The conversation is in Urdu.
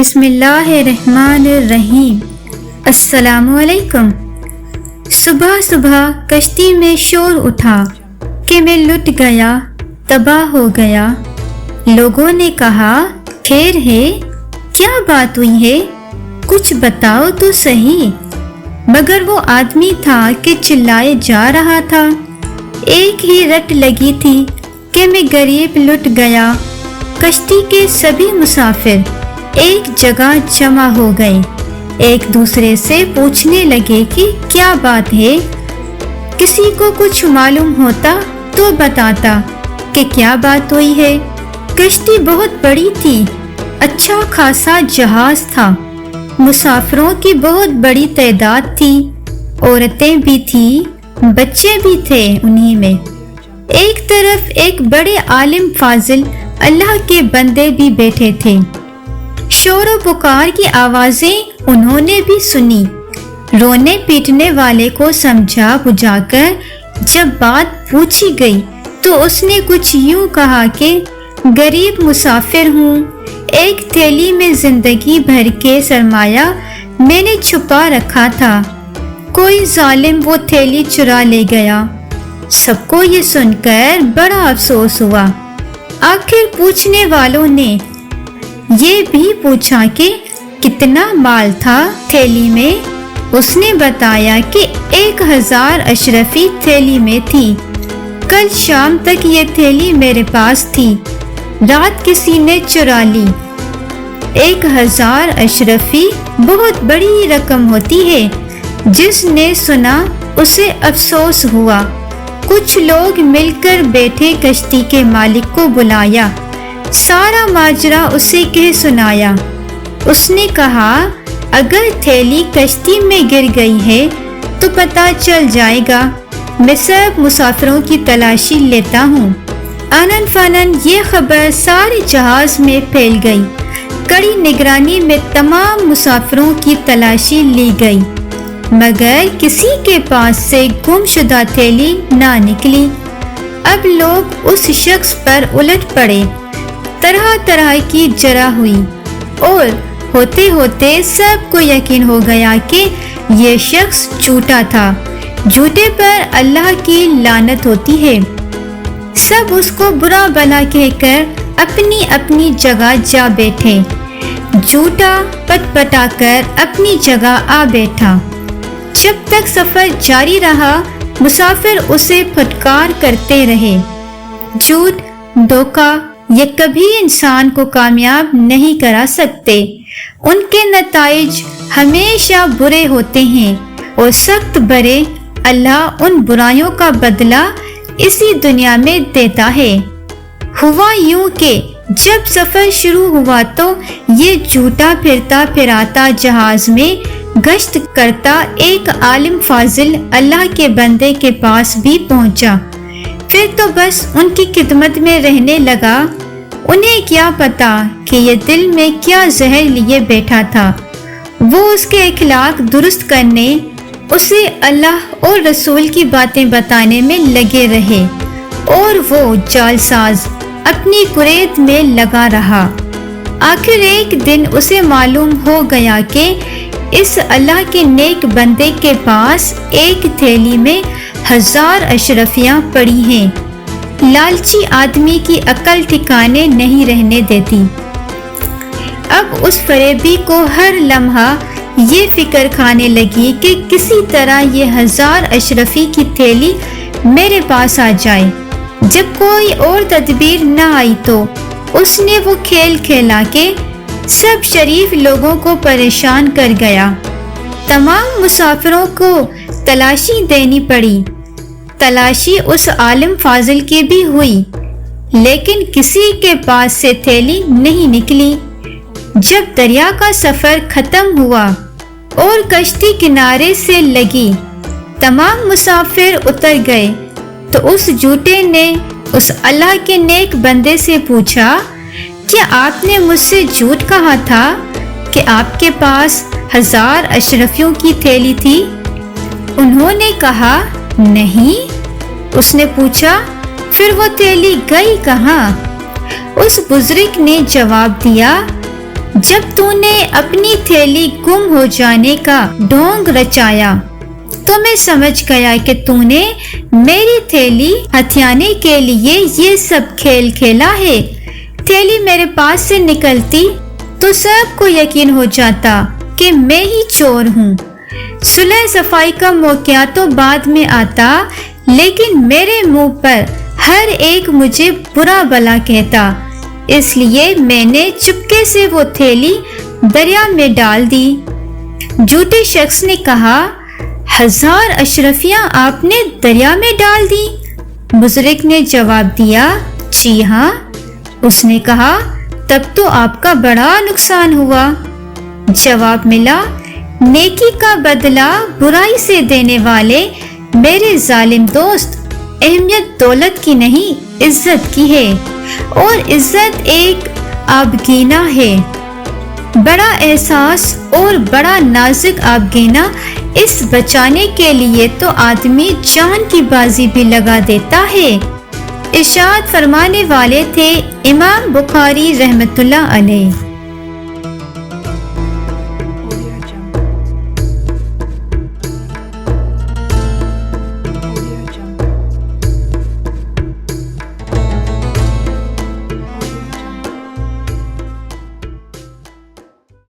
بسم اللہ الرحمن الرحیم۔ السلام علیکم۔ صبح صبح کشتی میں شور اٹھا کہ میں لٹ گیا، تباہ ہو گیا۔ لوگوں نے کہا خیر ہے، کیا بات ہوئی ہے، کچھ بتاؤ تو صحیح۔ مگر وہ آدمی تھا کہ چلائے جا رہا تھا۔ ایک ہی رٹ لگی تھی کہ میں غریب لٹ گیا۔ کشتی کے سبھی مسافر ایک جگہ جمع ہو گئے، ایک دوسرے سے پوچھنے لگے کہ کیا بات ہے۔ کسی کو کچھ معلوم ہوتا تو بتاتا کہ کیا بات ہوئی ہے۔ کشتی بہت بڑی تھی، اچھا خاصا جہاز تھا، مسافروں کی بہت بڑی تعداد تھی، عورتیں بھی تھیں، بچے بھی تھے انہی میں۔ ایک طرف ایک بڑے عالم فاضل اللہ کے بندے بھی بیٹھے تھے۔ شور و پکار کی آوازیں انہوں نے بھی سنی۔ رونے پیٹنے والے کو سمجھا بجھا کر جب بات پوچھی گئی تو اس نے کچھ یوں کہا کہ غریب مسافر ہوں، ایک تھیلی میں زندگی بھر کے سرمایہ میں نے چھپا رکھا تھا، کوئی ظالم وہ تھیلی چرا لے گیا۔ سب کو یہ سن کر بڑا افسوس ہوا۔ آخر پوچھنے والوں نے یہ بھی پوچھا کہ کتنا مال تھا تھیلی میں۔ اس نے بتایا کہ 1000 اشرفی تھیلی میں تھی، کل شام تک یہ تھیلی میرے پاس تھی، رات کسی نے چرا لی۔ 1000 اشرفی بہت بڑی رقم ہوتی ہے۔ جس نے سنا اسے افسوس ہوا۔ کچھ لوگ مل کر بیٹھے کشتی کے مالک کو بلایا، سارا ماجرا اسے کہہ سنایا۔ اس نے کہا اگر تھیلی کشتی میں گر گئی ہے تو پتہ چل جائے گا، میں سب مسافروں کی تلاشی لیتا ہوں۔ آنن فانن یہ خبر سارے جہاز میں پھیل گئی۔ کڑی نگرانی میں تمام مسافروں کی تلاشی لی گئی، مگر کسی کے پاس سے گم شدہ تھیلی نہ نکلی۔ اب لوگ اس شخص پر الٹ پڑے، طرح طرح کی جرح ہوئی، اور ہوتے ہوتے سب کو یقین ہو گیا کہ یہ شخص جھوٹا تھا، جھوٹے پر اللہ کی لعنت ہوتی ہے۔ سب اس کو برا بھلا کہہ کر اپنی اپنی جگہ جا بیٹھے۔ جھوٹا پٹ پٹا کر اپنی جگہ آ بیٹھا۔ جب تک سفر جاری رہا مسافر اسے پھٹکار کرتے رہے۔ جھوٹ، دھوکہ یہ کبھی انسان کو کامیاب نہیں کرا سکتے، ان کے نتائج ہمیشہ برے ہوتے ہیں اور سخت برے۔ اللہ ان برائیوں کا بدلہ اسی دنیا میں دیتا ہے۔ ہوا یوں کہ جب سفر شروع ہوا تو یہ جھوٹا پھرتا پھراتا جہاز میں گشت کرتا ایک عالم فاضل اللہ کے بندے کے پاس بھی پہنچا۔ پھر تو بس ان کی خدمت میں رہنے لگا۔ انہیں کیا پتا کہ یہ دل میں کیا زہر لیے بیٹھا تھا۔ وہ اس کے اخلاق درست کرنے، اسے اللہ اور رسول کی باتیں بتانے میں لگے رہے، اور وہ جال ساز اپنی کرید میں لگا رہا۔ آخر ایک دن اسے معلوم ہو گیا کہ اس اللہ کے نیک بندے کے پاس ایک تھیلی میں 1000 اشرفیاں پڑی ہیں۔ لالچی آدمی کی عقل ٹھکانے نہیں رہنے دیتی۔ اب اس فریبی کو ہر لمحہ یہ فکر کھانے لگی کہ کسی طرح یہ 1000 اشرفی کی تھیلی میرے پاس آ جائے۔ جب کوئی اور تدبیر نہ آئی تو اس نے وہ کھیل کھیلا کہ سب شریف لوگوں کو پریشان کر گیا۔ تمام مسافروں کو تلاشی دینی پڑی۔ تلاشی اس عالم فاضل کی بھی ہوئی، لیکن کسی کے پاس سے تھیلی نہیں نکلی۔ جب دریا کا سفر ختم ہوا اور کشتی کنارے سے لگی، تمام مسافر اتر گئے تو اس جھوٹے نے اس اللہ کے نیک بندے سے پوچھا کیا آپ نے مجھ سے جھوٹ کہا تھا کہ آپ کے پاس 1000 اشرفیوں کی تھیلی تھی؟ انہوں نے کہا نہیں۔ اس نے پوچھا پھر وہ تھیلی گئی کہاں؟ اس بزرگ نے جواب دیا جب تو نے اپنی تھیلی گم ہو جانے کا ڈھونگ رچایا تو میں سمجھ گیا کہ تو نے میری تھیلی ہتھیانے کے لیے یہ سب کھیل کھیلا ہے۔ تھیلی میرے پاس سے نکلتی تو سب کو یقین ہو جاتا کہ میں ہی چور ہوں۔ صلح صفائی کا موقع تو بعد میں آتا، لیکن میرے منہ پر ہر ایک مجھے برا بھلا کہتا، اس لیے میں نے چپکے سے وہ تھیلی دریا میں ڈال دی۔ جھوٹے شخص نے کہا، 1000 اشرفیاں آپ نے دریا میں ڈال دی؟ بزرگ نے جواب دیا، جی ہاں۔ اس نے کہا، تب تو آپ کا بڑا نقصان ہوا۔ جواب ملا، نیکی کا بدلہ برائی سے دینے والے میرے ظالم دوست، اہمیت دولت کی نہیں عزت کی ہے، اور عزت ایک آبگینہ ہے۔ بڑا احساس اور بڑا نازک آبگینہ، اس بچانے کے لیے تو آدمی جان کی بازی بھی لگا دیتا ہے۔ ارشاد فرمانے والے تھے امام بخاری رحمۃ اللہ علیہ۔